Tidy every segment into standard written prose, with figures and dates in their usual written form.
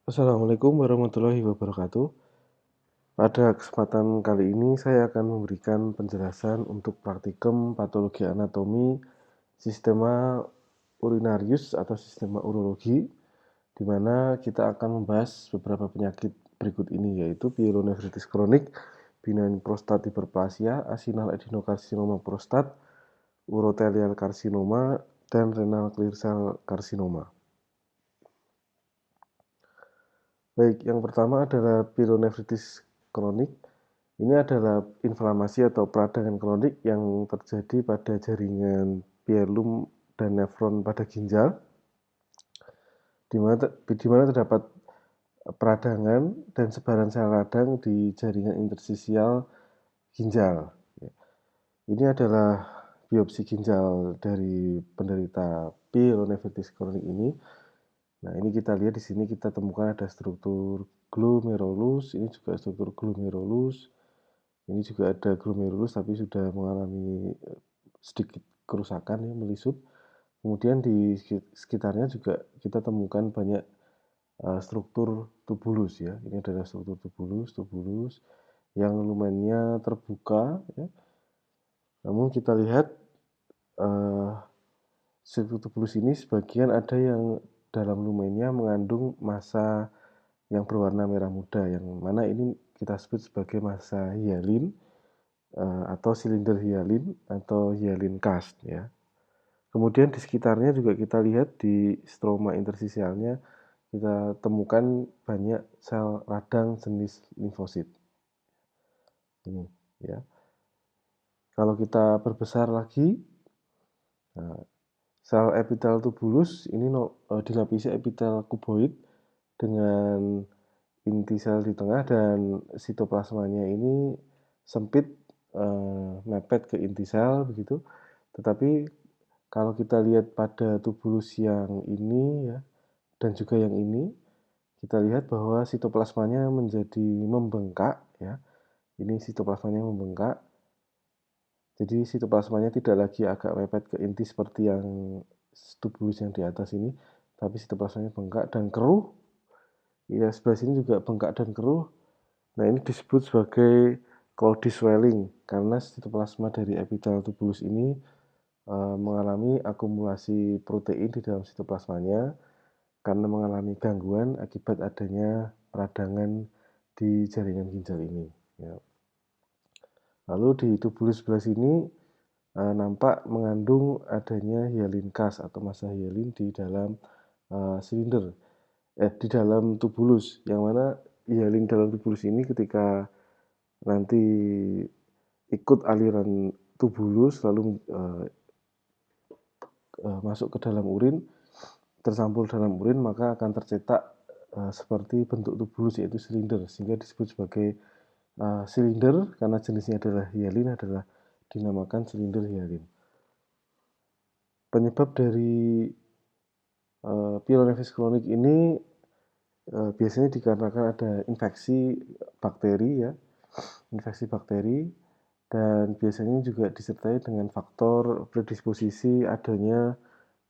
Assalamualaikum warahmatullahi wabarakatuh. Pada kesempatan kali ini saya akan memberikan penjelasan untuk praktikum patologi anatomi sistema urinarius atau sistema urologi, di mana kita akan membahas beberapa penyakit berikut ini, yaitu pielonefritis kronik, benign prostate hyperplasia, acinal adenocarcinoma prostat, urothelial carcinoma, dan renal clear cell carcinoma. Baik, yang pertama adalah pielonefritis kronik. Ini adalah inflamasi atau peradangan kronik yang terjadi pada jaringan pielum dan nefron pada ginjal, di mana terdapat peradangan dan sebaran sel radang di jaringan intersisial ginjal. Ini adalah biopsi ginjal dari penderita pielonefritis kronik ini. Nah, ini kita lihat di sini kita temukan ada struktur glomerulus, ini juga struktur glomerulus. Ini juga ada glomerulus tapi sudah mengalami sedikit kerusakan ya, melisut. Kemudian di sekitarnya juga kita temukan banyak struktur tubulus ya. Ini adalah struktur tubulus yang lumennya terbuka ya. Namun kita lihat struktur tubulus ini sebagian ada yang dalam lumennya mengandung massa yang berwarna merah muda, yang mana ini kita sebut sebagai massa hyalin atau silinder hyalin atau hyalin cast ya. Kemudian di sekitarnya juga kita lihat di stroma intersisialnya kita temukan banyak sel radang jenis limfosit. Ini ya. Kalau kita perbesar lagi, sel epitel tubulus ini dilapisi epitel kuboid dengan inti sel di tengah, dan sitoplasmanya ini sempit mepet ke inti sel begitu. Tetapi kalau kita lihat pada tubulus yang ini ya dan juga yang ini, kita lihat bahwa sitoplasmanya menjadi membengkak ya. Ini sitoplasmanya membengkak. Jadi sitoplasmanya tidak lagi agak mepet ke inti seperti yang tubulus yang di atas ini, tapi sitoplasmanya bengkak dan keruh. Ya, sebelah sini juga bengkak dan keruh. Nah, ini disebut sebagai cloudy swelling karena sitoplasma dari epitel tubulus ini mengalami akumulasi protein di dalam sitoplasmanya karena mengalami gangguan akibat adanya peradangan di jaringan ginjal ini. Ya. Lalu di tubulus sebelah sini nampak mengandung adanya hyalin cast atau massa hyalin di dalam silinder, di dalam tubulus, yang mana hyalin dalam tubulus ini ketika nanti ikut aliran tubulus lalu masuk ke dalam urin, tercampur dalam urin, maka akan tercetak seperti bentuk tubulus yaitu silinder, sehingga disebut sebagai silinder karena jenisnya adalah hyalin, adalah dinamakan silinder hyalin. Penyebab dari pielonefritis kronik ini biasanya dikarenakan ada infeksi bakteri ya, dan biasanya juga disertai dengan faktor predisposisi adanya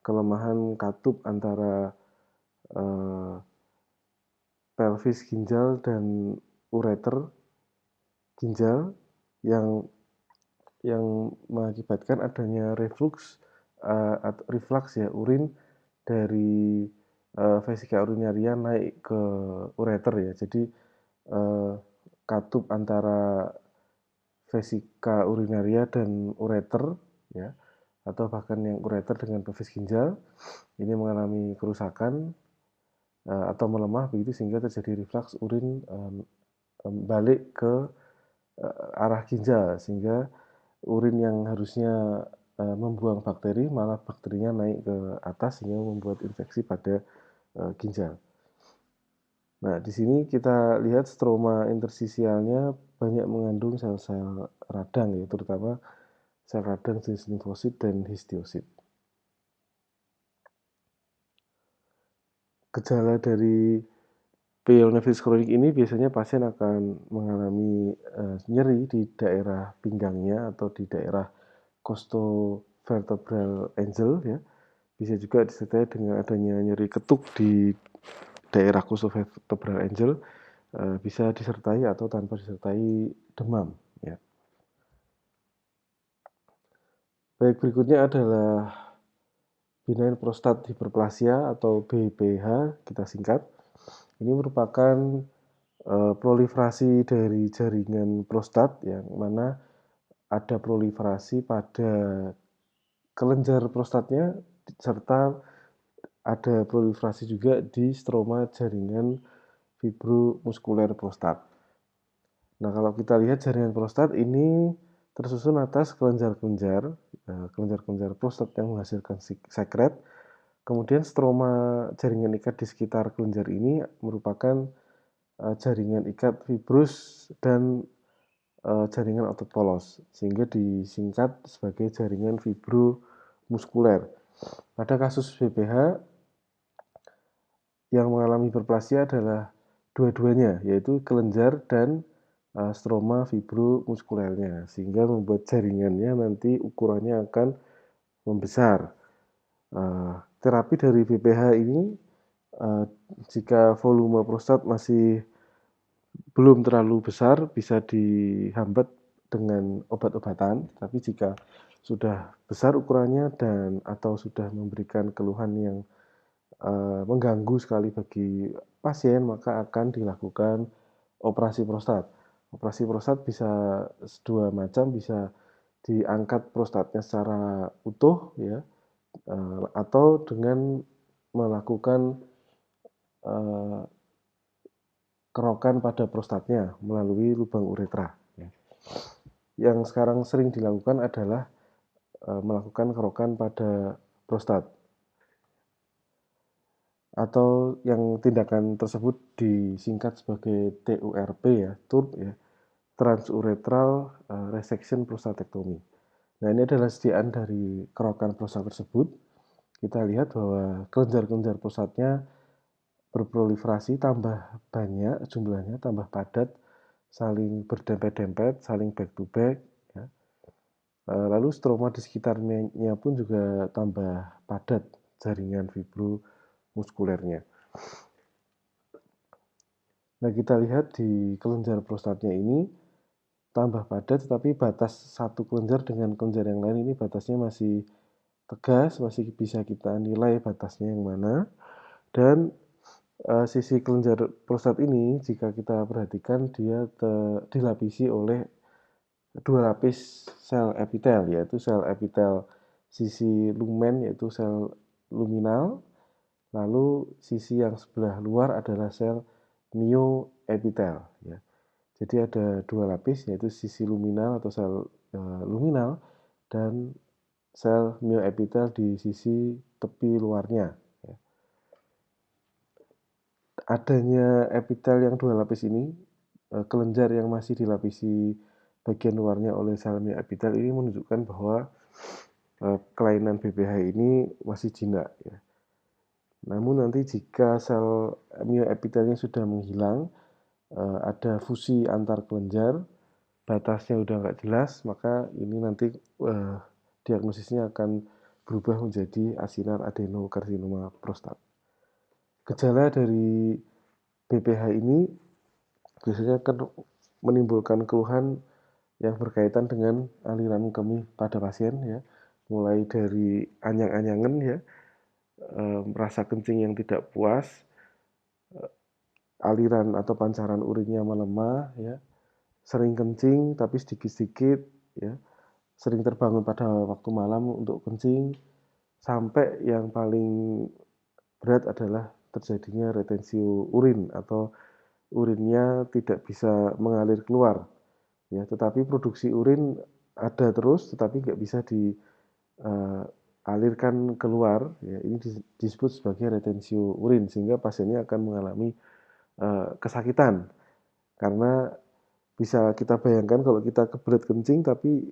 kelemahan katup antara pelvis ginjal dan ureter ginjal yang mengakibatkan adanya reflux ya urin dari vesika urinaria naik ke ureter ya. Jadi katup antara vesika urinaria dan ureter ya, atau bahkan yang ureter dengan pelvis ginjal ini mengalami kerusakan atau melemah begitu, sehingga terjadi reflux urin balik ke arah ginjal, sehingga urin yang harusnya membuang bakteri malah bakterinya naik ke atas sehingga membuat infeksi pada ginjal. Nah, di sini kita lihat stroma intersisialnya banyak mengandung sel-sel radang ya, terutama sel radang jenis limfosit dan histiosit. Gejala dari pielonefritis kronik ini biasanya pasien akan mengalami nyeri di daerah pinggangnya atau di daerah costovertebral angle ya. Bisa juga disertai dengan adanya nyeri ketuk di daerah khusus vertebral angel bisa disertai atau tanpa disertai demam. Ya. Baik, berikutnya adalah benign prostate hyperplasia atau BPH kita singkat. Ini merupakan proliferasi dari jaringan prostat yang mana ada proliferasi pada kelenjar prostatnya serta ada proliferasi juga di stroma jaringan fibromuskuler prostat. Nah, kalau kita lihat jaringan prostat ini tersusun atas kelenjar-kelenjar prostat yang menghasilkan sekret. Kemudian stroma jaringan ikat di sekitar kelenjar ini merupakan jaringan ikat fibrus dan jaringan otot polos, sehingga disingkat sebagai jaringan fibromuskuler. Pada kasus BPH, yang mengalami hiperplasia adalah dua-duanya, yaitu kelenjar dan stroma fibromuskulernya, sehingga membuat jaringannya nanti ukurannya akan membesar. Terapi dari BPH ini, jika volume prostat masih belum terlalu besar, bisa dihambat dengan obat-obatan. Tapi jika sudah besar ukurannya dan atau sudah memberikan keluhan yang mengganggu sekali bagi pasien, maka akan dilakukan operasi prostat. Operasi prostat bisa dua macam, bisa diangkat prostatnya secara utuh ya, atau dengan melakukan kerokan pada prostatnya melalui lubang uretra. Yang sekarang sering dilakukan adalah melakukan kerokan pada prostat. Atau yang tindakan tersebut disingkat sebagai TURP ya, TURP ya, transuretral resection prostatectomy. Nah, ini adalah sediaan dari kerokan prostat tersebut. Kita lihat bahwa kelenjar-kelenjar prostatnya berproliferasi, tambah banyak jumlahnya, tambah padat, saling berdempet-dempet, saling back to back. Ya. Lalu stroma di sekitarnya pun juga tambah padat jaringan fibromuskulernya. Nah, kita lihat di kelenjar prostatnya ini tambah padat, tetapi batas satu kelenjar dengan kelenjar yang lain ini batasnya masih tegas, masih bisa kita nilai batasnya yang mana. Dan sisi kelenjar prostat ini jika kita perhatikan dia dilapisi oleh dua lapis sel epitel, yaitu sel epitel sisi lumen yaitu sel luminal, lalu sisi yang sebelah luar adalah sel myoepitel ya. Jadi ada dua lapis yaitu sisi luminal atau sel luminal dan sel myoepitel di sisi tepi luarnya. Ya. Adanya epitel yang dua lapis ini, kelenjar yang masih dilapisi bagian luarnya oleh sel myoepitel ini menunjukkan bahwa kelainan BPH ini masih jinak ya. Namun nanti jika sel myoepitelnya sudah menghilang, ada fusi antar kelenjar, batasnya udah nggak jelas, maka ini nanti diagnosisnya akan berubah menjadi asinar adenokarsinoma prostat. Gejala dari BPH ini biasanya akan menimbulkan keluhan yang berkaitan dengan aliran kemih pada pasien ya, mulai dari anyang-anyangan ya, merasa kencing yang tidak puas, aliran atau pancaran urinnya melemah ya, sering kencing tapi sedikit-sedikit ya, sering terbangun pada waktu malam untuk kencing, sampai yang paling berat adalah terjadinya retensi urin atau urinnya tidak bisa mengalir keluar ya, tetapi produksi urin ada terus tetapi nggak bisa dialirkan keluar ya, ini disebut sebagai retensi urin, sehingga pasiennya akan mengalami kesakitan karena bisa kita bayangkan kalau kita kebelet kencing tapi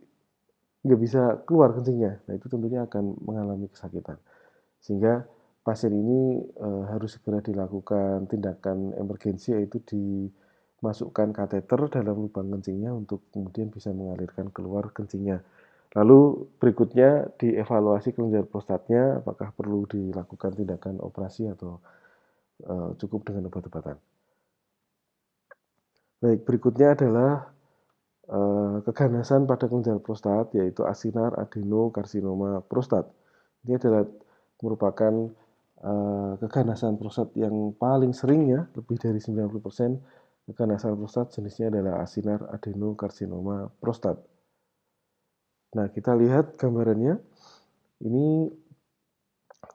nggak bisa keluar kencingnya, nah itu tentunya akan mengalami kesakitan, sehingga pasien ini harus segera dilakukan tindakan emergensi, yaitu dimasukkan kateter dalam lubang kencingnya untuk kemudian bisa mengalirkan keluar kencingnya. Lalu berikutnya dievaluasi kelenjar prostatnya apakah perlu dilakukan tindakan operasi atau cukup dengan obat-obatan. Baik, berikutnya adalah keganasan pada kelenjar prostat, yaitu asinar adenokarsinoma prostat. Ini adalah merupakan keganasan prostat yang paling sering ya, lebih dari 90% keganasan prostat jenisnya adalah asinar adenokarsinoma prostat. Nah, kita lihat gambarannya. Ini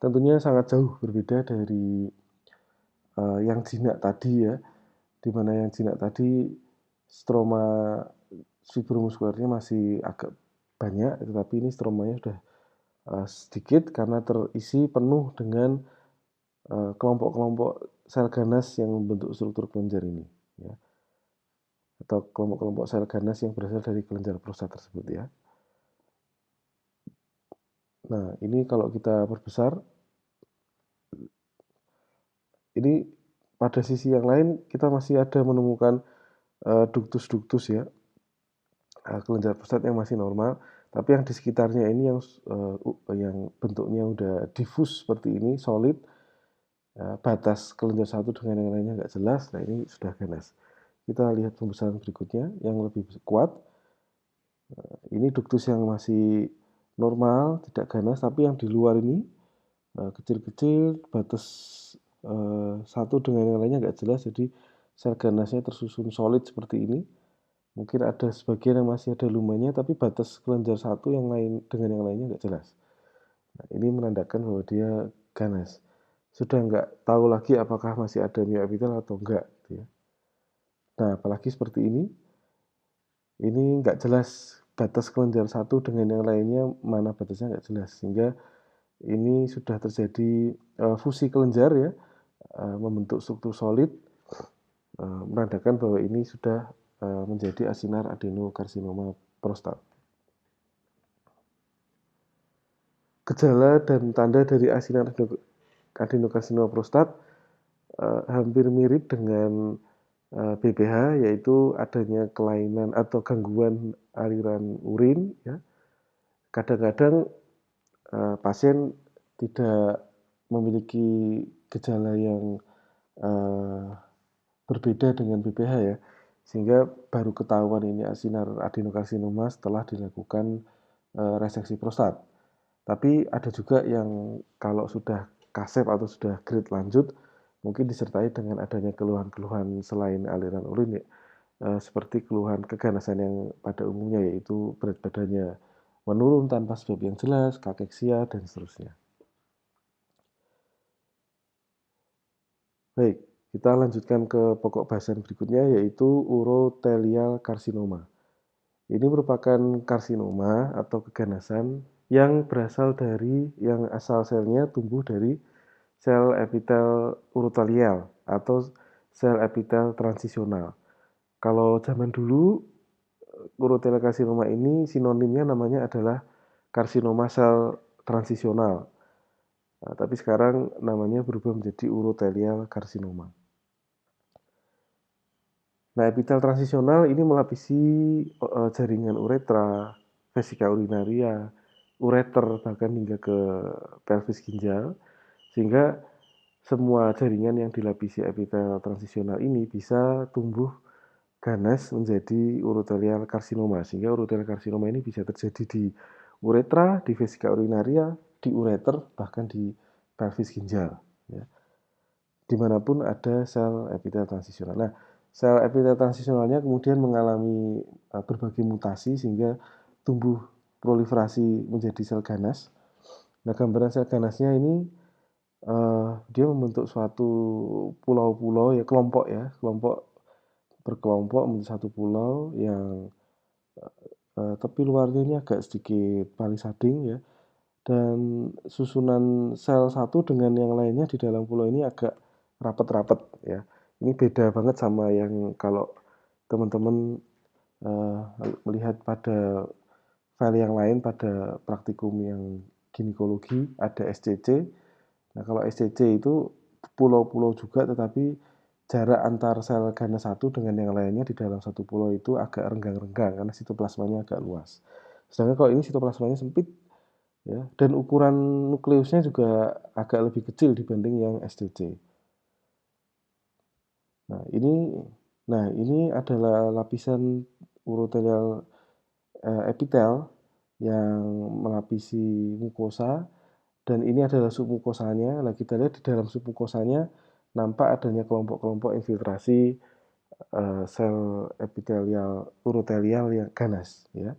tentunya sangat jauh berbeda dari yang jinak tadi ya, di mana yang jinak tadi stroma fibromuskularnya masih agak banyak, tetapi ini stromanya sudah sedikit karena terisi penuh dengan kelompok-kelompok sel ganas yang membentuk struktur kelenjar ini, ya, atau kelompok-kelompok sel ganas yang berasal dari kelenjar prostat tersebut ya. Nah, ini kalau kita perbesar, ini pada sisi yang lain kita masih ada menemukan duktus-duktus ya, kelenjar prostat yang masih normal, tapi yang di sekitarnya ini yang bentuknya udah diffus seperti ini, solid, batas kelenjar satu dengan yang lainnya nggak jelas. Nah, ini sudah ganas. Kita lihat pembesaran berikutnya yang lebih kuat. Ini duktus yang masih normal, tidak ganas, tapi yang di luar ini kecil-kecil, batas satu dengan yang lainnya nggak jelas, jadi sel ganasnya tersusun solid seperti ini. Mungkin ada sebagian yang masih ada lumanya, tapi batas kelenjar satu yang lain dengan yang lainnya nggak jelas. Nah, ini menandakan bahwa dia ganas. Sudah nggak tahu lagi apakah masih ada mioepitel atau enggak, gitu ya. Nah, apalagi seperti ini nggak jelas batas kelenjar satu dengan yang lainnya mana batasnya nggak jelas, sehingga ini sudah terjadi fusi kelenjar ya, membentuk struktur solid, menandakan bahwa ini sudah menjadi asinar adenokarsinoma prostat. Gejala dan tanda dari asinar adenokarsinoma prostat hampir mirip dengan BPH, yaitu adanya kelainan atau gangguan aliran urin ya. Kadang-kadang pasien tidak memiliki gejala yang berbeda dengan BPH ya, sehingga baru ketahuan ini asinar adenokarsinoma setelah dilakukan reseksi prostat. Tapi ada juga yang kalau sudah kasep atau sudah grade lanjut, mungkin disertai dengan adanya keluhan-keluhan selain aliran urin ya, seperti keluhan keganasan yang pada umumnya, yaitu berat badannya menurun tanpa sebab yang jelas, kakeksia, dan seterusnya. Baik, kita lanjutkan ke pokok bahasan berikutnya, yaitu urotelial karsinoma. Ini merupakan karsinoma atau keganasan yang berasal dari yang asal selnya tumbuh dari sel epitel urotelial atau sel epitel transisional. Kalau zaman dulu, urotelial karsinoma ini sinonimnya namanya adalah karsinoma sel transisional. Nah, tapi sekarang namanya berubah menjadi urotelial karsinoma. Nah, epitel transisional ini melapisi jaringan uretra, vesika urinaria, ureter, bahkan hingga ke pelvis ginjal, sehingga semua jaringan yang dilapisi epitel transisional ini bisa tumbuh ganas menjadi urotelial karsinoma, sehingga urotelial karsinoma ini bisa terjadi di uretra, di vesika urinaria, di ureter, bahkan di pelvis ginjal, ya. Dimanapun ada sel epitel transisional. Nah, sel epitel transisionalnya kemudian mengalami berbagai mutasi sehingga tumbuh proliferasi menjadi sel ganas. Nah, gambaran sel ganasnya ini dia membentuk suatu pulau-pulau ya, kelompok berkelompok menjadi satu pulau yang tepi luarnya ini agak sedikit palisading ya, dan susunan sel satu dengan yang lainnya di dalam pulau ini agak rapat-rapat ya. Ini beda banget sama yang kalau teman-teman melihat pada file yang lain pada praktikum yang ginekologi ada SCC. Nah, kalau SCC itu pulau-pulau juga, tetapi jarak antar sel ganas satu dengan yang lainnya di dalam satu pulau itu agak renggang-renggang karena sitoplasmanya agak luas. Sedangkan kalau ini sitoplasmanya sempit ya, dan ukuran nukleusnya juga agak lebih kecil dibanding yang SCC. Nah, ini adalah lapisan urotelial epitel yang melapisi mukosa, dan ini adalah submukosanya. Nah, kita lihat di dalam submukosanya nampak adanya kelompok-kelompok infiltrasi sel epitelial urotelial yang ganas, ya.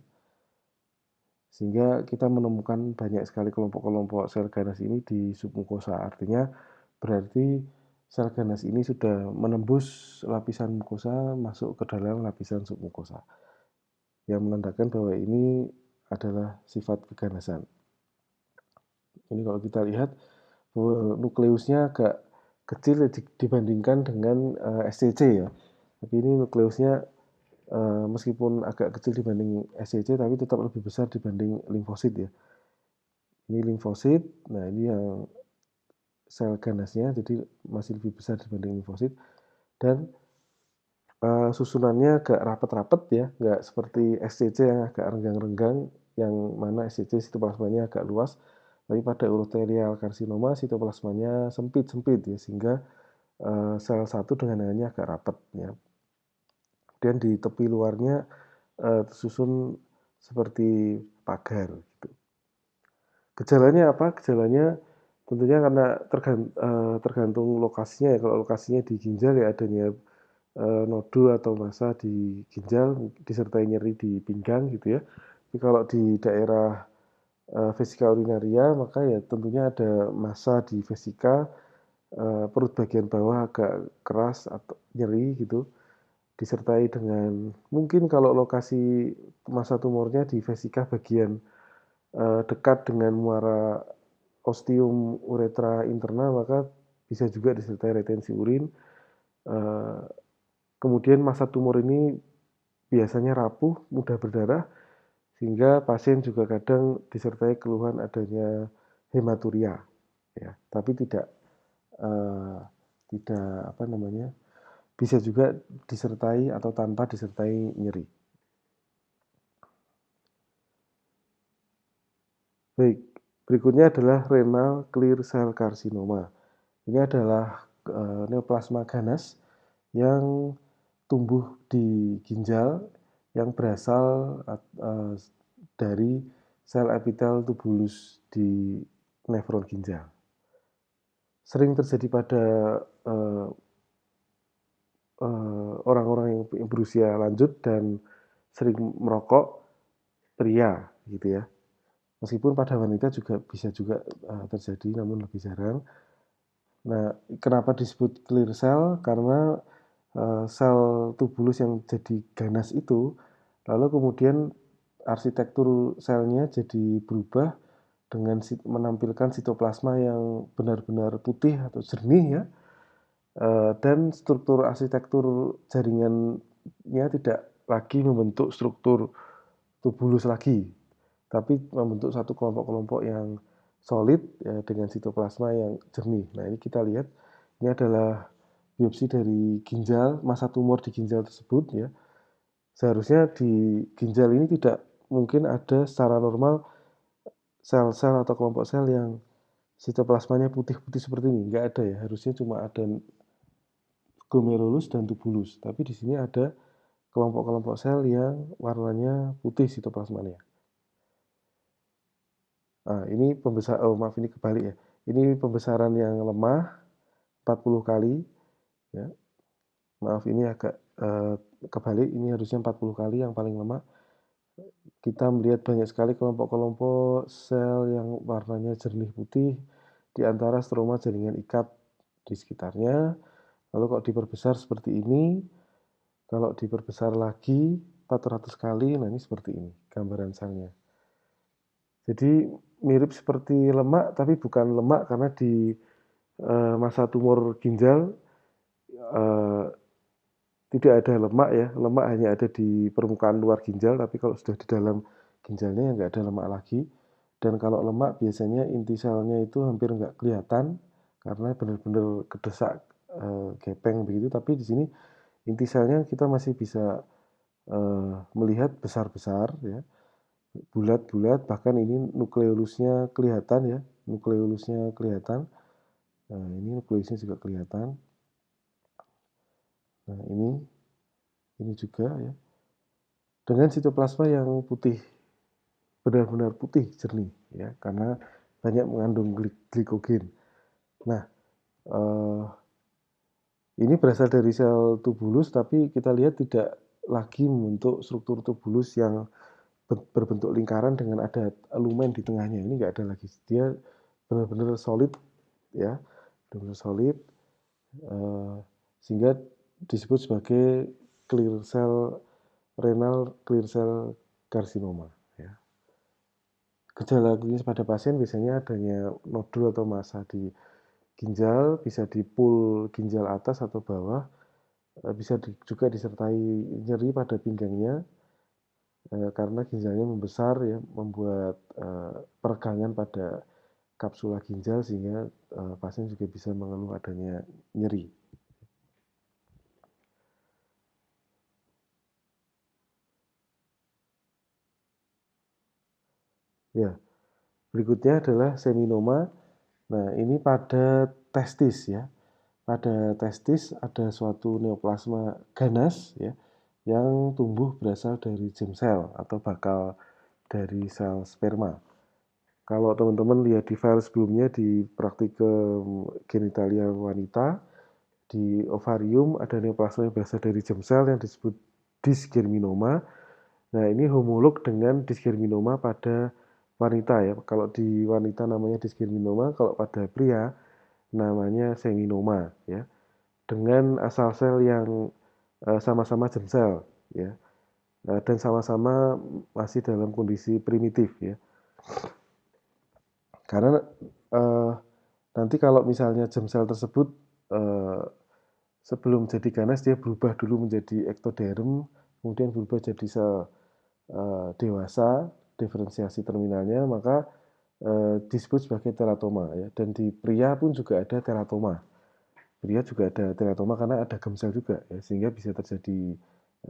Sehingga kita menemukan banyak sekali kelompok-kelompok sel ganas ini di submukosa. Artinya berarti sel ganas ini sudah menembus lapisan mukosa masuk ke dalam lapisan submukosa, yang menandakan bahwa ini adalah sifat keganasan. Ini kalau kita lihat nukleusnya agak kecil dibandingkan dengan SCC, ya. Tapi ini nukleusnya meskipun agak kecil dibanding SCC, tapi tetap lebih besar dibanding limfosit, ya. Ini limfosit, nah ini yang sel ganasnya, jadi masih lebih besar dibanding limfosit, dan susunannya agak rapat-rapat, ya, nggak seperti SCC yang agak renggang-renggang, yang mana SCC sitoplasmanya agak luas, tapi pada urotelial karsinoma sitoplasmanya sempit-sempit, ya, sehingga sel satu dengan lainnya agak rapat, ya. Dan di tepi luarnya tersusun seperti pagar, gitu. Gejalanya apa? Gejalanya tentunya karena tergantung lokasinya, ya. Kalau lokasinya di ginjal, ya adanya nodul atau massa di ginjal disertai nyeri di pinggang, gitu, ya. Tapi kalau di daerah vesika urinaria, maka ya tentunya ada massa di vesika, perut bagian bawah agak keras atau nyeri, gitu, disertai dengan mungkin kalau lokasi massa tumornya di vesika bagian dekat dengan muara ostium uretra interna, maka bisa juga disertai retensi urin. Kemudian massa tumor ini biasanya rapuh, mudah berdarah, sehingga pasien juga kadang disertai keluhan adanya hematuria, ya. Tapi eh, tidak apa namanya, bisa juga disertai atau tanpa disertai nyeri. Baik, berikutnya adalah renal clear cell carcinoma. Ini adalah neoplasma ganas yang tumbuh di ginjal yang berasal dari sel epitel tubulus di nefron ginjal. Sering terjadi pada orang-orang yang berusia lanjut dan sering merokok, pria, gitu, ya. Meskipun pada wanita juga bisa juga terjadi, namun lebih jarang. Nah, kenapa disebut clear cell? Karena sel tubulus yang jadi ganas itu, lalu kemudian arsitektur selnya jadi berubah dengan menampilkan sitoplasma yang benar-benar putih atau jernih, ya. Dan struktur arsitektur jaringannya tidak lagi membentuk struktur tubulus lagi, tapi membentuk satu kelompok-kelompok yang solid, ya, dengan sitoplasma yang jernih. Nah, ini kita lihat, ini adalah biopsi dari ginjal, massa tumor di ginjal tersebut, ya. Seharusnya di ginjal ini tidak mungkin ada secara normal sel-sel atau kelompok sel yang sitoplasmanya putih-putih seperti ini. Nggak ada, ya. Harusnya cuma ada glomerulus dan tubulus. Tapi di sini ada kelompok-kelompok sel yang warnanya putih sitoplasmanya. Nah, ini maaf, ini kebalik, ya. Ini pembesaran yang lemah 40 kali, ya. Maaf, ini agak kebalik, ini harusnya 40 kali yang paling lemah. Kita melihat banyak sekali kelompok-kelompok sel yang warnanya jernih putih di antara stroma jaringan ikat di sekitarnya. Lalu kalau diperbesar seperti ini, kalau diperbesar lagi 400 kali, nah ini seperti ini gambaran selnya. Jadi mirip seperti lemak, tapi bukan lemak karena di massa tumor ginjal tidak ada lemak, ya. Lemak hanya ada di permukaan luar ginjal, tapi kalau sudah di dalam ginjalnya ya nggak ada lemak lagi. Dan kalau lemak biasanya inti selnya itu hampir nggak kelihatan karena benar-benar kedesak gepeng begitu. Tapi di sini inti selnya kita masih bisa melihat besar-besar, ya, bulat-bulat, bahkan ini nukleolusnya kelihatan, ya, nukleolusnya kelihatan. Nah, ini nukleusnya juga kelihatan. Nah, ini juga ya. Dengan sitoplasma yang putih, benar-benar putih jernih ya, karena banyak mengandung glikogen. Nah, ini berasal dari sel tubulus, tapi kita lihat tidak lagi membentuk struktur tubulus yang berbentuk lingkaran dengan ada lumen di tengahnya. Ini nggak ada lagi. Dia benar-benar solid ya, benar-benar solid, sehingga disebut sebagai clear cell renal clear cell carcinoma ya. Gejala klinis pada pasien biasanya adanya nodul atau massa di ginjal, bisa di pul ginjal atas atau bawah, bisa juga disertai nyeri pada pinggangnya karena ginjalnya membesar ya, membuat peregangan pada kapsula ginjal sehingga pasien juga bisa mengeluh adanya nyeri. Ya, berikutnya adalah seminoma. Nah, ini pada testis ya. Pada testis ada suatu neoplasma ganas ya yang tumbuh berasal dari germ cell atau bakal dari sel sperma. Kalau teman-teman lihat di file sebelumnya di praktikum genitalia wanita, di ovarium ada neoplasma yang berasal dari germ cell yang disebut dysgerminoma. Nah, ini homolog dengan dysgerminoma pada wanita ya. Kalau di wanita namanya dysgerminoma, kalau pada pria namanya seminoma ya. Dengan asal sel yang sama-sama germ cell ya. Dan sama-sama masih dalam kondisi primitif ya. Karena nanti kalau misalnya germ cell tersebut sebelum jadi ganas dia berubah dulu menjadi ektoderm, kemudian berubah jadi sel dewasa, diferensiasi terminalnya, maka disebut sebagai teratoma ya. Dan di pria pun juga ada teratoma. Pria juga ada teratoma karena ada germ cell juga ya, sehingga bisa terjadi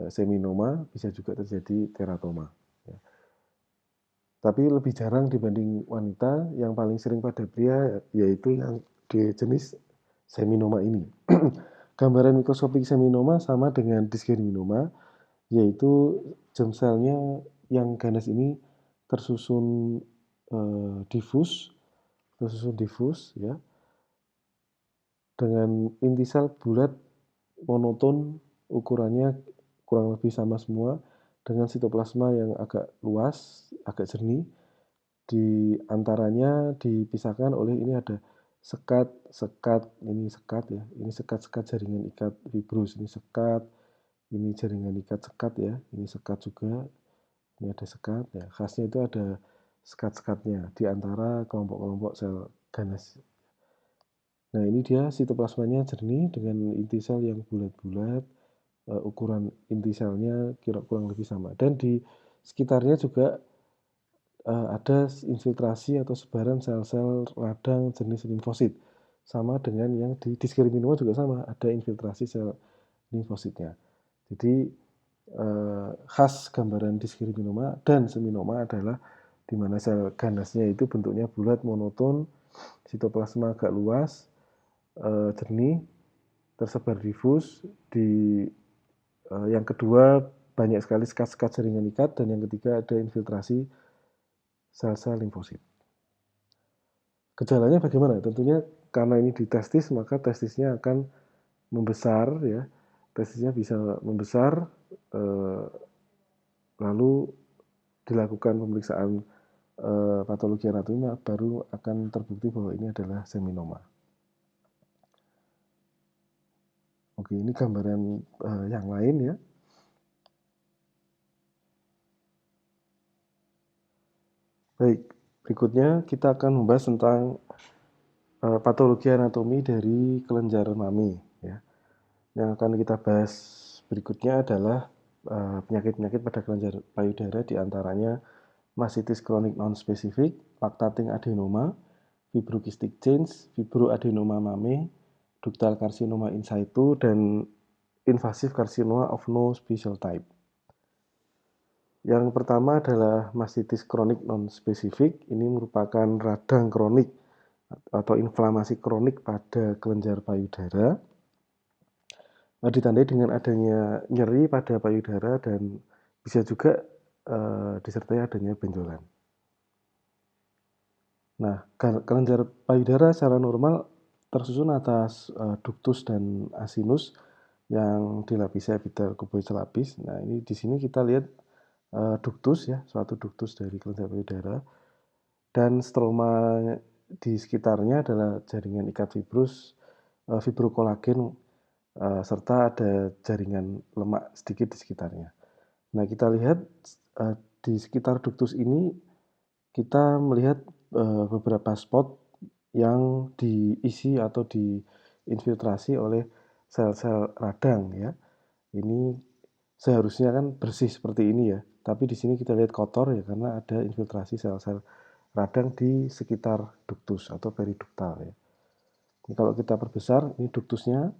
seminoma, bisa juga terjadi teratoma. Ya. Tapi lebih jarang dibanding wanita, yang paling sering pada pria yaitu yang di jenis seminoma ini. Gambaran mikroskopik seminoma sama dengan dysgerminoma, yaitu germ cell-nya yang ganas ini tersusun difus ya, dengan inti sel bulat monoton, ukurannya kurang lebih sama semua, dengan sitoplasma yang agak luas, agak jernih. Di antaranya dipisahkan oleh ini ada sekat, ini sekat ya, ini sekat-sekat jaringan ikat fibrus, ini sekat, ini jaringan ikat sekat ya, ini sekat juga, ini ada sekat ya. Khasnya itu ada sekat-sekatnya di antara kelompok-kelompok sel ganas. Nah, ini dia sitoplasmanya jernih dengan inti sel yang bulat-bulat, ukuran inti selnya kurang lebih sama. Dan di sekitarnya juga ada infiltrasi atau sebaran sel-sel radang jenis limfosit. Sama dengan yang di dysgerminoma juga sama, ada infiltrasi sel limfositnya. Jadi khas gambaran dysgerminoma dan seminoma adalah di mana sel ganasnya itu bentuknya bulat monoton, sitoplasma agak luas, jernih, tersebar difus. Di yang kedua banyak sekali sekat-sekat jaringan ikat, dan yang ketiga ada infiltrasi sel-sel limfosit. Gejalanya bagaimana? Tentunya karena ini di testis, maka testisnya akan membesar ya. Testisnya bisa membesar, lalu dilakukan pemeriksaan patologi anatomi, baru akan terbukti bahwa ini adalah seminoma. Oke, ini gambaran yang lain ya. Baik, berikutnya kita akan membahas tentang patologi anatomi dari kelenjar mami ya. Yang akan kita bahas berikutnya adalah penyakit-penyakit pada kelenjar payudara, diantaranya mastitis kronik non-spesifik, lactating adenoma, fibrokistic change, fibroadenoma mame, ductal carcinoma in situ, dan invasive carcinoma of no special type. Yang pertama adalah mastitis kronik non-spesifik. Ini merupakan radang kronik atau inflamasi kronik pada kelenjar payudara. ditandai dengan adanya nyeri pada payudara dan bisa juga disertai adanya benjolan. Nah, kelenjar payudara secara normal tersusun atas ductus dan asinus yang dilapisi epitel kuboid selapis. Nah, ini di sini kita lihat ductus ya, suatu ductus dari kelenjar payudara, dan stroma di sekitarnya adalah jaringan ikat fibrus, fibrokolagen, serta ada jaringan lemak sedikit di sekitarnya. Nah, kita lihat di sekitar ductus ini kita melihat beberapa spot yang diisi atau diinfiltrasi oleh sel-sel radang ya. Ini seharusnya kan bersih seperti ini ya, tapi di sini kita lihat kotor ya karena ada infiltrasi sel-sel radang di sekitar ductus atau periduktal ya. Ini kalau kita perbesar, ini ductusnya,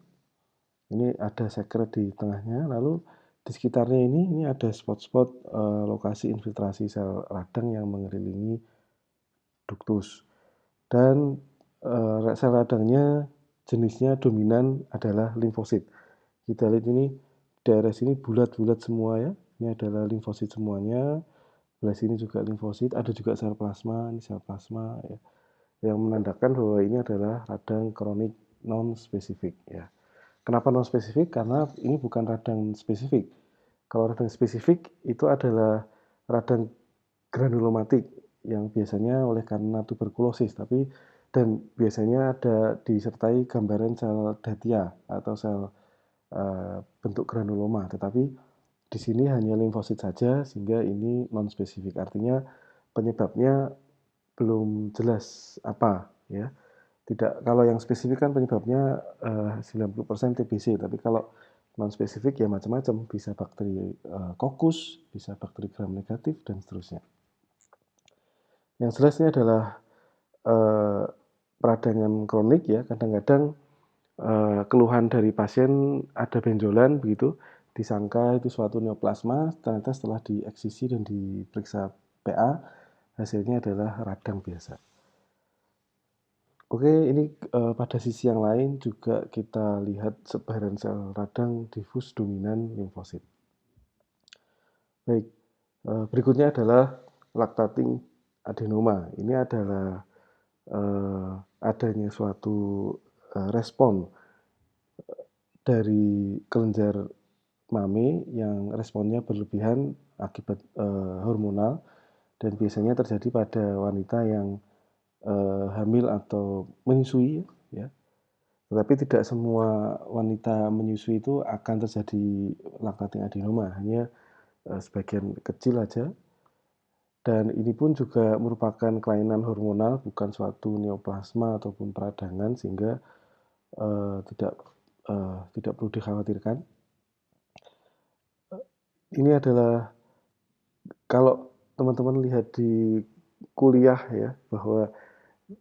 ini ada sekret di tengahnya, lalu di sekitarnya ini ada spot-spot lokasi infiltrasi sel radang yang mengelilingi ductus. Dan sel radangnya jenisnya dominan adalah limfosit. Kita lihat ini daerah sini bulat-bulat semua ya. Ini adalah limfosit semuanya. Belah sini juga limfosit, ada juga sel plasma, ini sel plasma ya. Yang menandakan bahwa ini adalah radang kronik non spesifik ya. Kenapa non spesifik? Karena ini bukan radang spesifik. Kalau radang spesifik itu adalah radang granulomatik yang biasanya oleh karena tuberkulosis, dan biasanya ada disertai gambaran sel datia atau sel bentuk granuloma, tetapi di sini hanya limfosit saja sehingga ini non spesifik. Artinya penyebabnya belum jelas apa ya. Tidak, kalau yang spesifik kan penyebabnya 90% TBC, tapi kalau non spesifik ya macam-macam, bisa bakteri kokus, bisa bakteri gram negatif dan seterusnya. Yang jelas ini adalah peradangan kronik ya, kadang-kadang keluhan dari pasien ada benjolan begitu, disangka itu suatu neoplasma, ternyata setelah dieksisi dan diperiksa PA, hasilnya adalah radang biasa. Oke, ini pada sisi yang lain juga kita lihat sebaran sel radang difus dominan limfosit. Baik, berikutnya adalah lactating adenoma. Ini adalah adanya suatu respon dari kelenjar mame yang responnya berlebihan akibat hormonal, dan biasanya terjadi pada wanita yang hamil atau menyusui ya. Tetapi tidak semua wanita menyusui itu akan terjadi lactating adenoma, hanya sebagian kecil aja. Dan ini pun juga merupakan kelainan hormonal, bukan suatu neoplasma ataupun peradangan, sehingga tidak perlu dikhawatirkan. Ini adalah kalau teman-teman lihat di kuliah ya, bahwa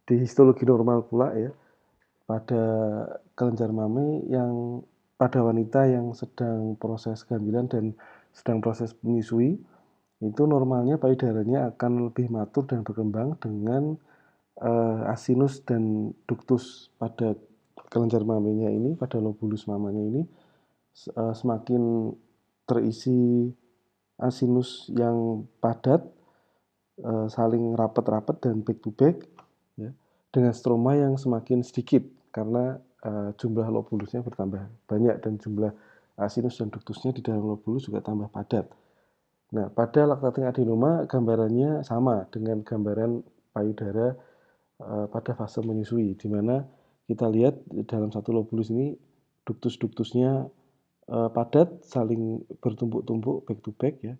di histologi normal pula ya, pada kelenjar mame yang pada wanita yang sedang proses kehamilan dan sedang proses menyusui, itu normalnya payudaranya akan lebih matur dan berkembang dengan asinus dan ductus pada kelenjar mamenya ini, pada lobulus mamanya ini semakin terisi asinus yang padat, saling rapat-rapat dan back to back ya, dengan stroma yang semakin sedikit karena jumlah lobulusnya bertambah banyak dan jumlah asinus dan ductusnya di dalam lobulus juga tambah padat. Nah, pada lactating adenoma gambarannya sama dengan gambaran payudara pada fase menyusui, di mana kita lihat dalam satu lobulus ini ductus-ductusnya padat, saling bertumpuk-tumpuk back to back ya,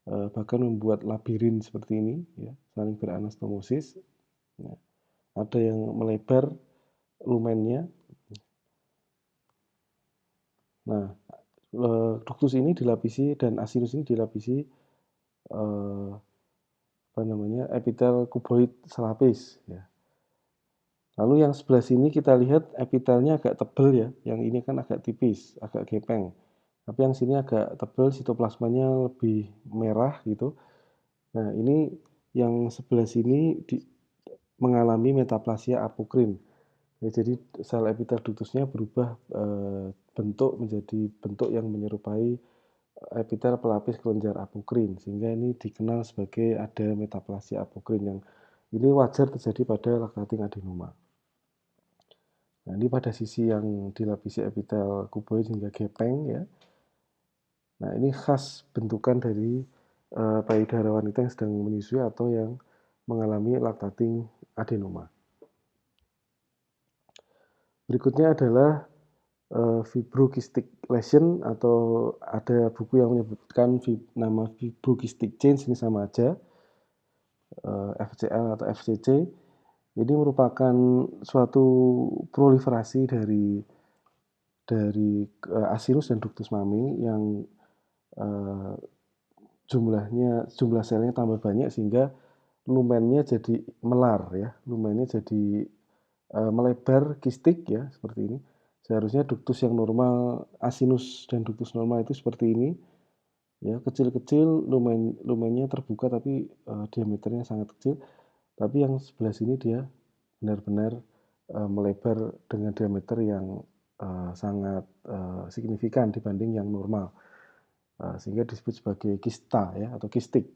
bahkan membuat labirin seperti ini ya, saling beranastomosis. Nah, ada yang melebar lumennya. Nah, ductus ini dilapisi dan asinus ini dilapisi epitel kuboid selapis ya. Lalu yang sebelah sini kita lihat epitelnya agak tebal ya, yang ini kan agak tipis, agak gepeng. Tapi yang sini agak tebal, sitoplasmanya lebih merah gitu. Nah, ini yang sebelah sini mengalami metaplasia apokrin. Ya, jadi sel epitel ductusnya berubah bentuk menjadi bentuk yang menyerupai epitel pelapis kelenjar apokrin, sehingga ini dikenal sebagai ada metaplasia apokrin yang ini wajar terjadi pada lactating adenoma. Nah, ini pada sisi yang dilapisi epitel kuboid hingga gepeng ya. Nah, ini khas bentukan dari payudara wanita yang sedang menyusui atau yang mengalami lactating adenoma. Berikutnya adalah fibrokistic lesion, atau ada buku yang menyebutkan nama fibrokistic change, ini sama aja, FCL atau FCC. Ini merupakan suatu proliferasi dari asinus dan ductus mami yang jumlah selnya tambah banyak sehingga lumennya jadi melar ya, lumennya jadi melebar kistik ya, seperti ini. Seharusnya ductus yang normal, asinus dan ductus normal itu seperti ini ya, kecil-kecil, lumennya terbuka tapi diameternya sangat kecil. Tapi yang sebelah sini dia benar-benar melebar dengan diameter yang sangat signifikan dibanding yang normal, sehingga disebut sebagai kista ya, atau kistik.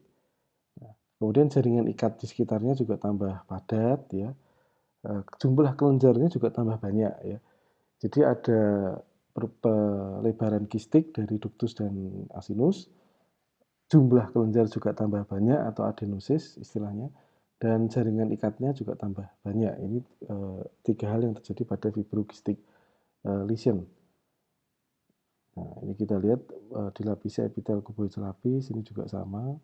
Kemudian jaringan ikat di sekitarnya juga tambah padat ya, jumlah kelenjarnya juga tambah banyak ya. Jadi ada pelebaran kistik dari ductus dan asinus, jumlah kelenjar juga tambah banyak atau adenosis istilahnya, dan jaringan ikatnya juga tambah banyak. Ini tiga hal yang terjadi pada fibrokistic lesion. Nah, ini kita lihat dilapisi epitel kuboid selapis, ini juga sama,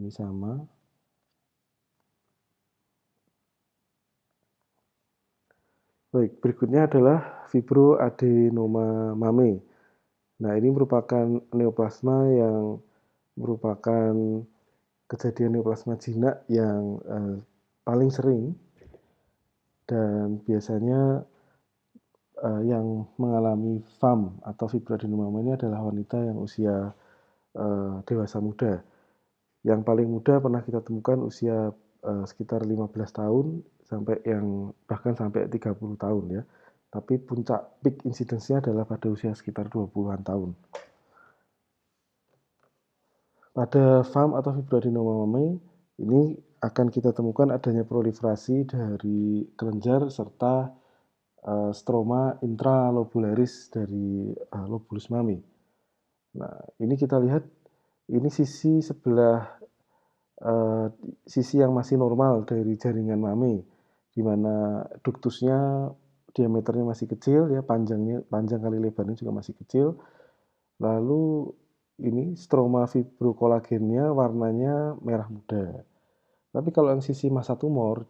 ini sama. Baik, berikutnya adalah fibroadenoma mame. Nah, ini merupakan neoplasma yang merupakan kejadian neoplasma jinak yang paling sering, dan biasanya yang mengalami FAM atau fibroadenoma mame ini adalah wanita yang usia dewasa muda. Yang paling muda pernah kita temukan usia sekitar 15 tahun sampai yang bahkan sampai 30 tahun ya. Tapi puncak peak incidence-nya adalah pada usia sekitar 20-an tahun. Pada FAM atau fibroadenoma mame ini akan kita temukan adanya proliferasi dari kelenjar serta stroma intralobularis dari lobulus mami. Nah, ini kita lihat, ini sisi sebelah sisi yang masih normal dari jaringan mami, di mana ductusnya diameternya masih kecil ya, panjang kali lebarnya juga masih kecil. Lalu ini stroma fibrokolagennya warnanya merah muda. Tapi kalau yang sisi massa tumor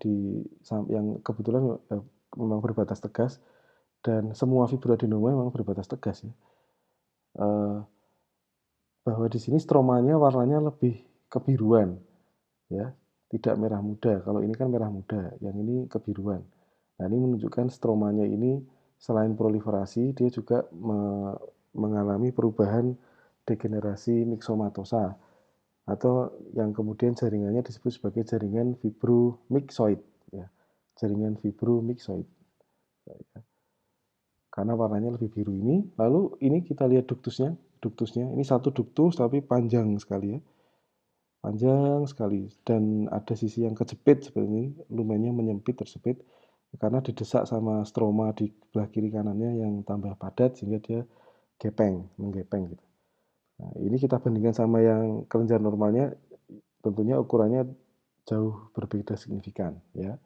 yang kebetulan memang berbatas tegas, dan semua fibroadenoma memang berbatas tegas ya, bahwa di sini stromanya warnanya lebih kebiruan ya, tidak merah muda. Kalau ini kan merah muda, yang ini kebiruan. Nah, ini menunjukkan stromanya ini selain proliferasi, dia juga mengalami perubahan degenerasi myxomatosa, atau yang kemudian jaringannya disebut sebagai jaringan fibromyxoid ya, jaringan fibromyxoid karena warnanya lebih biru ini. Lalu ini kita lihat ductusnya ini satu ductus tapi panjang sekali ya, panjang sekali, dan ada sisi yang kejepit seperti ini, lumennya menyempit tersepit karena didesak sama stroma di sebelah kiri kanannya yang tambah padat sehingga dia menggepeng gitu. Nah, ini kita bandingkan sama yang kelenjar normalnya, tentunya ukurannya jauh berbeda signifikan ya.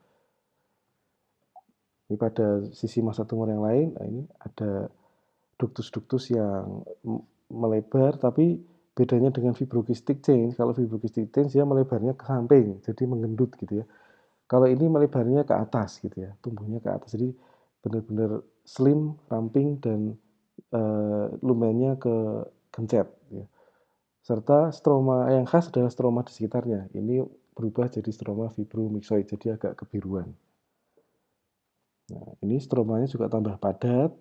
Ini pada sisi massa tumor yang lain, nah ini ada ductus-ductus yang melebar, tapi bedanya dengan fibrokistic change, kalau fibrokistic change dia melebarnya ke samping, jadi mengendut gitu ya. Kalau ini melebarnya ke atas gitu ya, tumbuhnya ke atas, jadi benar-benar slim, ramping, dan lumennya ke gencet ya. Serta stroma yang khas adalah stroma di sekitarnya, ini berubah jadi stroma fibromyxoid, jadi agak kebiruan. Nah, ini stromanya juga tambah padat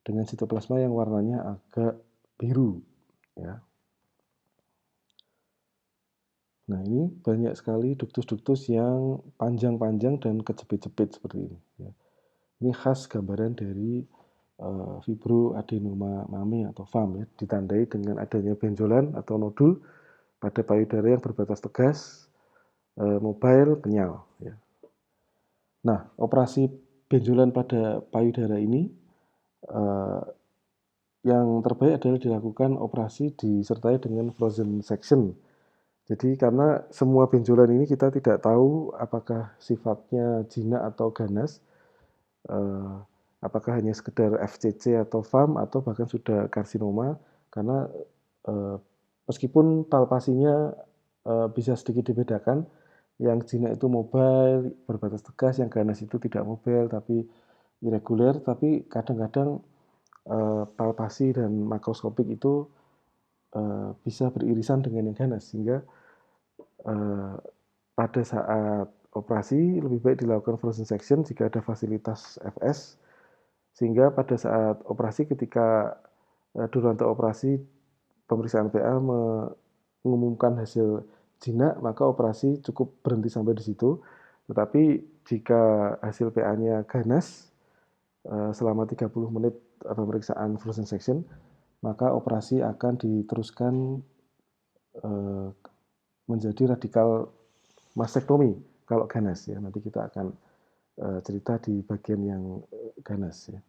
dengan sitoplasma yang warnanya agak biru ya. Nah, ini banyak sekali ductus-ductus yang panjang-panjang dan kejepit-jepit seperti ini ya. Ini khas gambaran dari fibroadenoma mame atau FAM ya, ditandai dengan adanya benjolan atau nodul pada payudara yang berbatas tegas, mobile, kenyal ya. Nah, operasi benjolan pada payudara ini yang terbaik adalah dilakukan operasi disertai dengan frozen section. Jadi karena semua benjolan ini kita tidak tahu apakah sifatnya jinak atau ganas, apakah hanya sekedar FCC atau FAM atau bahkan sudah karsinoma, karena meskipun palpasinya bisa sedikit dibedakan, yang jinak itu mobile, berbatas tegas, yang ganas itu tidak mobile tapi irregular, tapi kadang-kadang palpasi dan makroskopik itu bisa beririsan dengan yang ganas, sehingga pada saat operasi lebih baik dilakukan frozen section jika ada fasilitas FS, sehingga pada saat operasi ketika durante operasi pemeriksaan PA mengumumkan hasil jinak, maka operasi cukup berhenti sampai di situ. Tetapi jika hasil PA-nya ganas selama 30 menit pemeriksaan frozen section, maka operasi akan diteruskan menjadi radikal mastektomi kalau ganas ya. Nanti kita akan cerita di bagian yang ganas ya.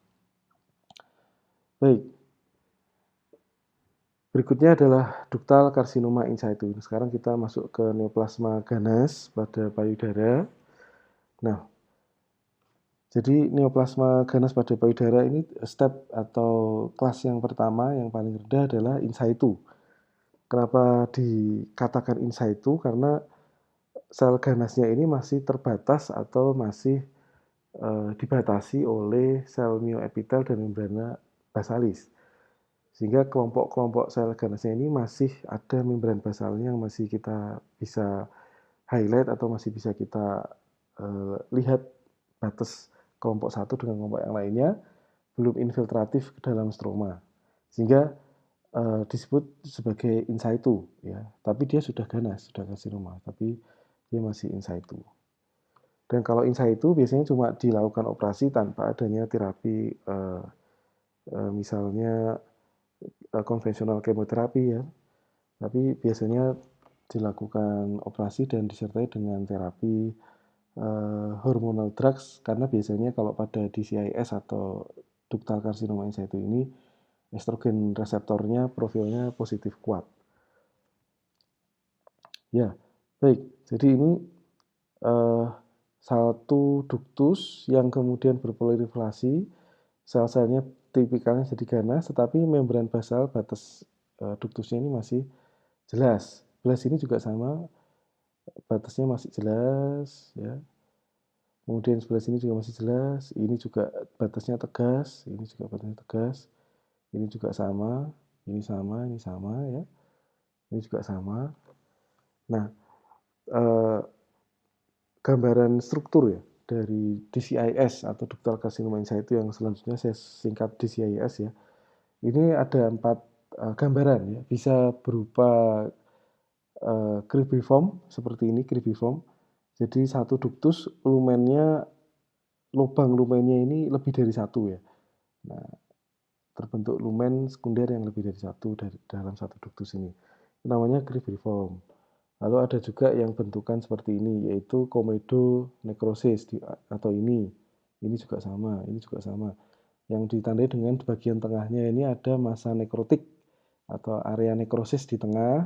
Baik. Berikutnya adalah ductal karsinoma in situ. Sekarang kita masuk ke neoplasma ganas pada payudara. Nah, jadi neoplasma ganas pada payudara ini step atau kelas yang pertama yang paling rendah adalah in situ. Kenapa dikatakan in situ? Karena sel ganasnya ini masih terbatas atau masih dibatasi oleh sel mioepitel dan membrana basalis. Sehingga kelompok-kelompok sel ganasnya ini masih ada membran basalnya yang masih kita bisa highlight atau masih bisa kita lihat batas kelompok satu dengan kelompok yang lainnya, belum infiltratif ke dalam stroma. Sehingga disebut sebagai in situ ya. Tapi dia sudah ganas, sudah karsinoma, tapi dia masih in situ. Dan kalau in situ biasanya cuma dilakukan operasi tanpa adanya terapi misalnya konvensional kemoterapi ya. Tapi biasanya dilakukan operasi dan disertai dengan terapi hormonal drugs, karena biasanya kalau pada DCIS atau ductal carcinoma in situ ini estrogen reseptornya profilnya positif kuat. Ya, baik. Jadi ini satu ductus yang kemudian berproliferasi, sel-selnya tipikalnya jadi ganas, tetapi membran basal batas ductusnya ini masih jelas. Belas ini juga sama, batasnya masih jelas ya. Kemudian sebelah sini juga masih jelas, ini juga batasnya tegas, ini juga batasnya tegas, ini juga sama, ini sama, ini sama ya, ini juga sama. Nah, gambaran struktur ya dari DCIS atau ductal carcinoma in situ yang selanjutnya saya singkat DCIS ya. Ini ada 4 gambaran ya, bisa berupa cribriform seperti ini, cribriform. Jadi satu ductus lumennya, lubang lumennya ini lebih dari satu ya. Nah, terbentuk lumen sekunder yang lebih dari satu dari dalam satu ductus ini. Namanya cribriform. Lalu ada juga yang bentukan seperti ini, yaitu komedo necrosis atau ini juga sama, ini juga sama. Yang ditandai dengan bagian tengahnya ini ada massa nekrotik atau area nekrosis di tengah,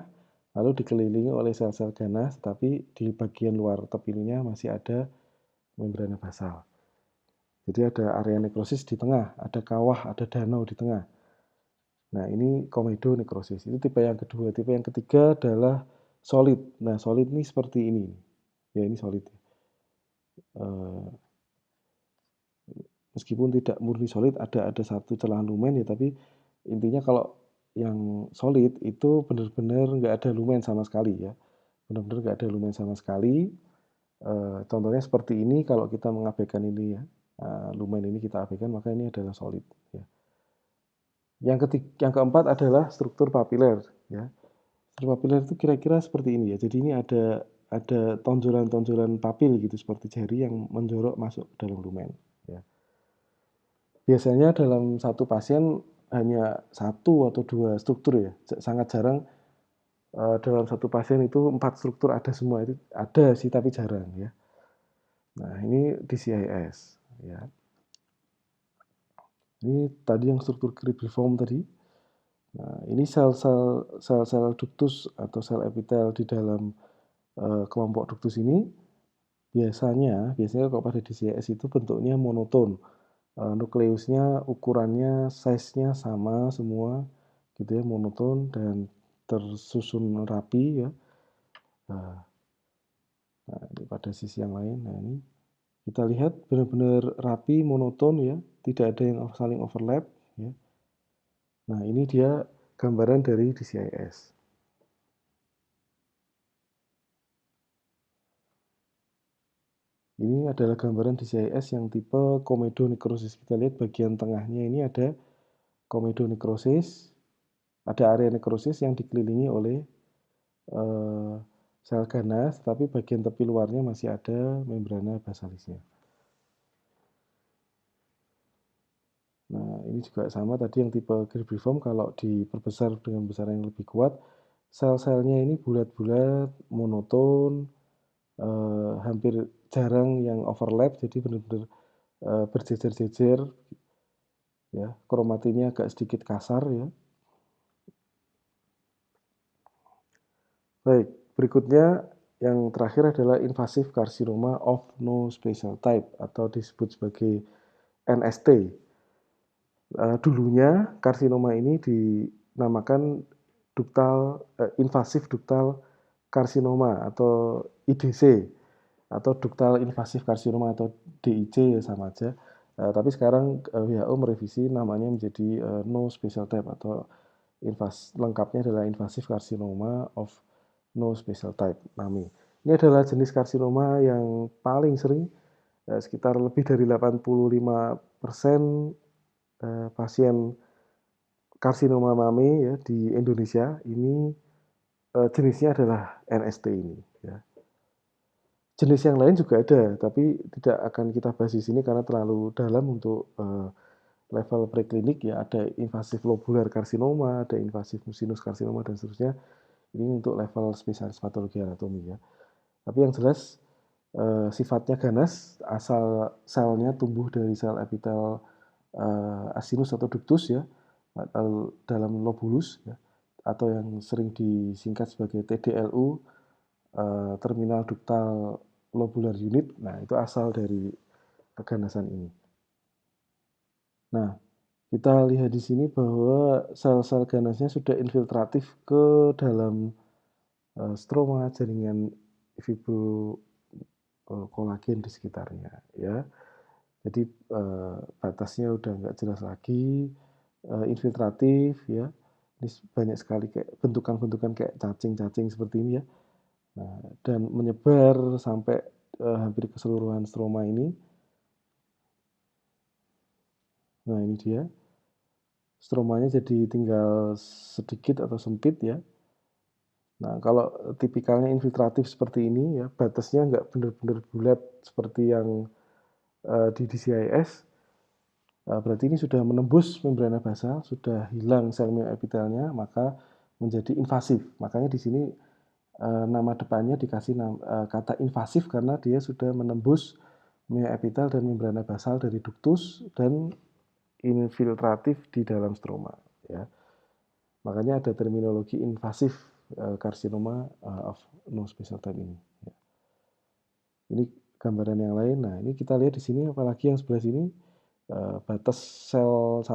lalu dikelilingi oleh sel-sel ganas, tapi di bagian luar tepinya masih ada membrana basal. Jadi ada area nekrosis di tengah, ada kawah, ada danau di tengah. Nah, ini komedo nekrosis. Itu tipe yang kedua. Tipe yang ketiga adalah solid. Nah, solid ini seperti ini. Ya, ini solid. Meskipun tidak murni solid, ada satu celah lumen ya, tapi intinya kalau yang solid itu benar-benar nggak ada lumen sama sekali ya. Benar-benar nggak ada lumen sama sekali. Contohnya seperti ini, kalau kita mengabaikan ini ya, lumen ini kita abaikan, maka ini adalah solid. Ya. Yang keempat adalah struktur papiler. Ya. Struktur papiler itu kira-kira seperti ini ya. Jadi ini ada tonjolan-tonjolan papil gitu seperti jari yang menjorok masuk ke dalam lumen. Ya. Biasanya dalam satu pasien hanya satu atau dua struktur ya, sangat jarang dalam satu pasien itu 4 struktur ada semua, itu ada sih tapi jarang ya. Nah ini DCIS ya. Ini tadi yang struktur cribriform tadi. Nah ini sel-sel ductus atau sel epitel di dalam kelompok ductus ini biasanya kalau pada DCIS itu bentuknya monoton. Nukleusnya, ukurannya, size-nya sama semua gitu ya, monoton dan tersusun rapi ya. Nah, ini pada sisi yang lain. Nah, ini kita lihat benar-benar rapi, monoton ya, tidak ada yang saling overlap ya. Nah, ini dia gambaran dari DCIS. Ini adalah gambaran DCIS yang tipe komedonikrosis. Kita lihat bagian tengahnya ini ada komedonikrosis, ada area nekrosis yang dikelilingi oleh sel ganas, tapi bagian tepi luarnya masih ada membrana basalisnya. Nah, ini juga sama tadi yang tipe cribriform, kalau diperbesar dengan besaran yang lebih kuat, sel-selnya ini bulat-bulat, monoton, hampir jarang yang overlap, jadi benar-benar berjejer-jejer, ya, kromatinnya agak sedikit kasar ya. Baik, berikutnya yang terakhir adalah invasive carcinoma of no special type atau disebut sebagai NST. Dulunya karsinoma ini dinamakan invasive ductal karsinoma atau IDC atau ductal invasive carcinoma atau DIC ya sama aja. Tapi sekarang WHO merevisi namanya menjadi no special type atau lengkapnya adalah invasive carcinoma of no special type NAMI. Ini adalah jenis karsinoma yang paling sering, sekitar lebih dari 85% pasien karsinoma mami ya di Indonesia ini jenisnya adalah NST ini ya. Jenis yang lain juga ada, tapi tidak akan kita bahas di sini karena terlalu dalam untuk level preklinik ya. Ada invasif lobular karsinoma, ada invasif mucinous karsinoma dan seterusnya. Ini untuk level spesialis patologi anatomi ya. Tapi yang jelas sifatnya ganas, asal selnya tumbuh dari sel epitel asinus atau ductus ya, dalam lobulus ya, atau yang sering disingkat sebagai TDLU, terminal ductal lobular unit. Nah, itu asal dari keganasan ini. Nah, kita lihat di sini bahwa sel-sel ganasnya sudah infiltratif ke dalam stroma jaringan fibrokolagen di sekitarnya ya. Jadi batasnya udah nggak jelas lagi, infiltratif ya. Ini banyak sekali kayak bentukan-bentukan kayak cacing-cacing seperti ini ya. Nah, dan menyebar sampai hampir keseluruhan stroma ini. Nah, ini dia. Stromanya jadi tinggal sedikit atau sempit ya. Nah, kalau tipikalnya infiltratif seperti ini ya, batasnya nggak benar-benar bulat seperti yang di DCIS, berarti ini sudah menembus membrana basal, sudah hilang sel mioepitelnya, maka menjadi invasif. Makanya di sini nama depannya dikasih kata invasif karena dia sudah menembus mioepitel dan membrana basal dari ductus dan infiltratif di dalam stroma. Ya. Makanya ada terminologi invasif karsinoma of no special type ini. Ya. Ini gambaran yang lain. Nah, ini kita lihat di sini, apalagi yang sebelah sini batas sel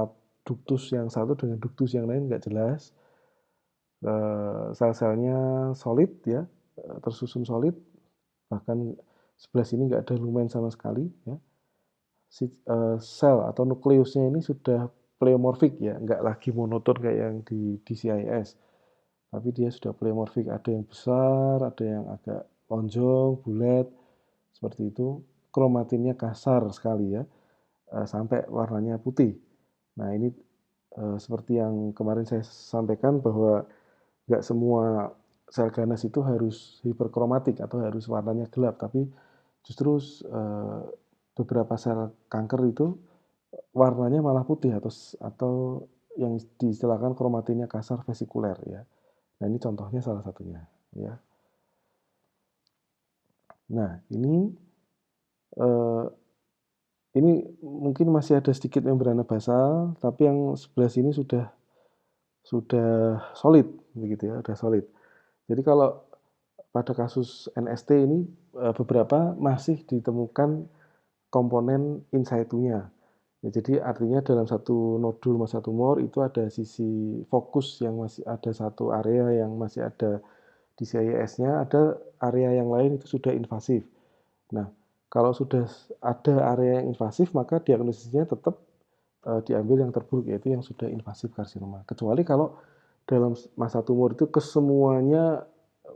ductus yang satu dengan ductus yang lain nggak jelas. Sel-selnya solid ya, tersusun solid, bahkan sebelah sini nggak ada lumen sama sekali ya. Sel atau nukleusnya ini sudah pleomorfik ya, nggak lagi monoton kayak yang di DCIS, tapi dia sudah pleomorfik, ada yang besar, ada yang agak lonjong, bulat, seperti itu. Kromatinnya kasar sekali ya, sampai warnanya putih. Nah ini seperti yang kemarin saya sampaikan bahwa nggak semua sel ganas itu harus hiperkromatik atau harus warnanya gelap, tapi justru beberapa sel kanker itu warnanya malah putih atau yang diistilahkan kromatinnya kasar vesikuler ya. Nah, ini contohnya salah satunya ya. Nah, eh, ini mungkin masih ada sedikit membrana basal, tapi yang sebelah sini sudah solid begitu ya, sudah solid. Jadi kalau pada kasus NST ini beberapa masih ditemukan komponen in situ-nya. Ya, jadi artinya dalam satu nodul massa tumor itu ada sisi fokus yang masih ada satu area yang masih ada di CIS-nya, ada area yang lain itu sudah invasif. Nah, kalau sudah ada area yang invasif, maka diagnosisnya tetap diambil yang terburuk, yaitu yang sudah invasif karsinoma. Kecuali kalau dalam massa tumor itu kesemuanya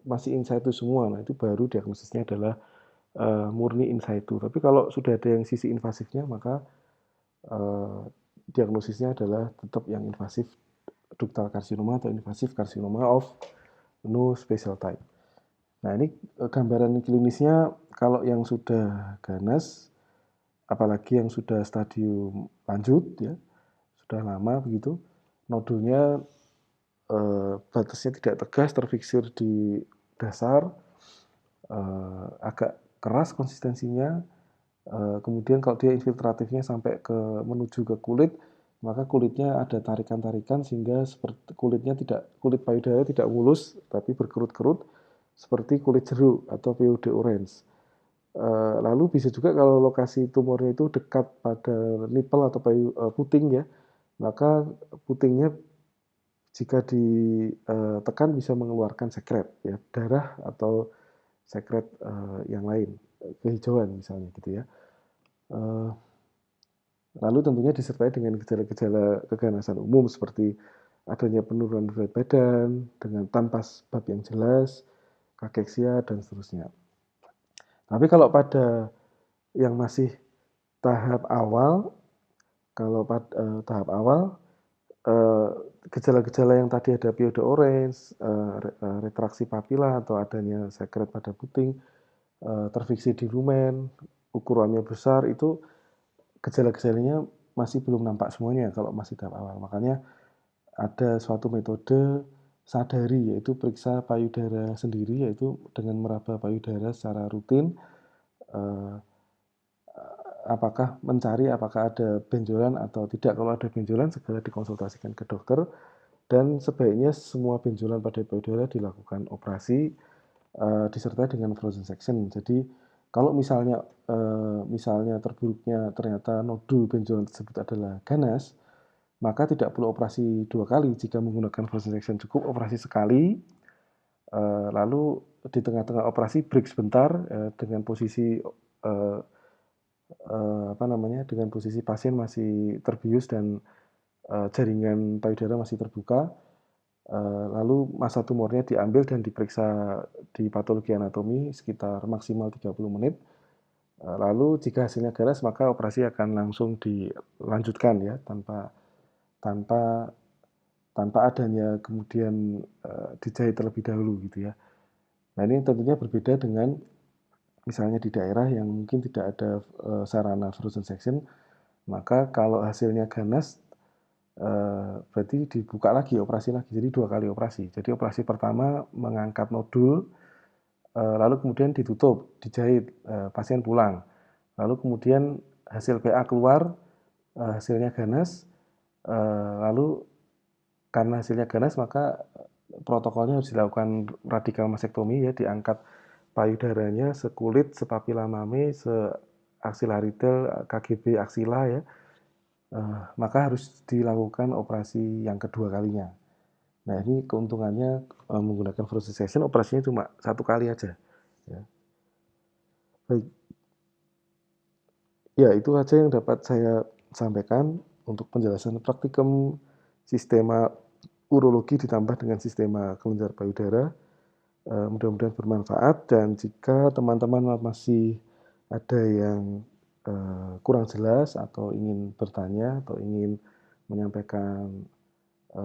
masih in situ semua, nah itu baru diagnosisnya adalah murni in situ. Tapi kalau sudah ada yang sisi invasifnya, maka uh, diagnosisnya adalah tetap yang invasif ductal karsinoma atau invasif karsinoma of no special type. Nah, ini gambaran klinisnya kalau yang sudah ganas, apalagi yang sudah stadium lanjut ya, sudah lama begitu, nodulnya batasnya tidak tegas, terfiksir di dasar, agak keras konsistensinya. Kemudian kalau dia infiltratifnya sampai ke menuju ke kulit, maka kulitnya ada tarikan-tarikan sehingga seperti kulit payudara tidak mulus tapi berkerut-kerut seperti kulit jeruk atau periode orange. Lalu bisa juga kalau lokasi tumornya itu dekat pada nipple atau puting ya, maka putingnya jika ditekan bisa mengeluarkan sekret ya, darah atau sekret yang lain, kehijauan misalnya gitu ya. Lalu tentunya disertai dengan gejala-gejala keganasan umum seperti adanya penurunan berat badan dengan tanpa sebab yang jelas, kakeksia, dan seterusnya. Tapi kalau pada yang masih tahap awal, kalau pada tahap awal, gejala-gejala yang tadi ada periode orange, retraksi papila atau adanya sekret pada puting, terfiksi di lumen, ukurannya besar, itu gejala-gejalanya masih belum nampak semuanya kalau masih tahap awal. Makanya ada suatu metode sadari, yaitu periksa payudara sendiri, yaitu dengan meraba payudara secara rutin, apakah ada benjolan atau tidak. Kalau ada benjolan, segera dikonsultasikan ke dokter, dan sebaiknya semua benjolan pada payudara dilakukan operasi disertai dengan frozen section. Jadi kalau misalnya terburuknya ternyata nodul benjolan tersebut adalah ganas, maka tidak perlu operasi 2 kali. Jika menggunakan frozen section cukup operasi sekali, lalu di tengah-tengah operasi break sebentar dengan posisi dengan posisi pasien masih terbius dan jaringan payudara masih terbuka. Lalu massa tumornya diambil dan diperiksa di patologi anatomi sekitar maksimal 30 menit. Lalu jika hasilnya ganas, maka operasi akan langsung dilanjutkan ya, tanpa tanpa adanya kemudian dijahit terlebih dahulu gitu ya. Nah, ini tentunya berbeda dengan misalnya di daerah yang mungkin tidak ada sarana frozen section, maka kalau hasilnya ganas berarti dibuka lagi, operasi lagi, jadi 2 kali operasi. Jadi operasi pertama mengangkat nodul, lalu kemudian ditutup, dijahit, pasien pulang. Lalu kemudian hasil PA keluar, hasilnya ganas, lalu karena hasilnya ganas maka protokolnya harus dilakukan radikal mastektomi ya, diangkat payudaranya sekulit, sepapila mame, seaksilaridal, KGB aksila ya, maka harus dilakukan operasi yang kedua kalinya. Nah, ini keuntungannya menggunakan frozen section, operasinya cuma 1 kali aja. Ya. Baik, ya itu aja yang dapat saya sampaikan untuk penjelasan praktikum sistema urologi ditambah dengan sistema kelenjar payudara. Mudah-mudahan bermanfaat, dan jika teman-teman masih ada yang kurang jelas atau ingin bertanya atau ingin menyampaikan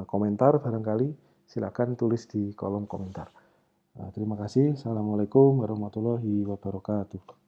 komentar barangkali, silakan tulis di kolom komentar. Terima kasih. Assalamualaikum warahmatullahi wabarakatuh.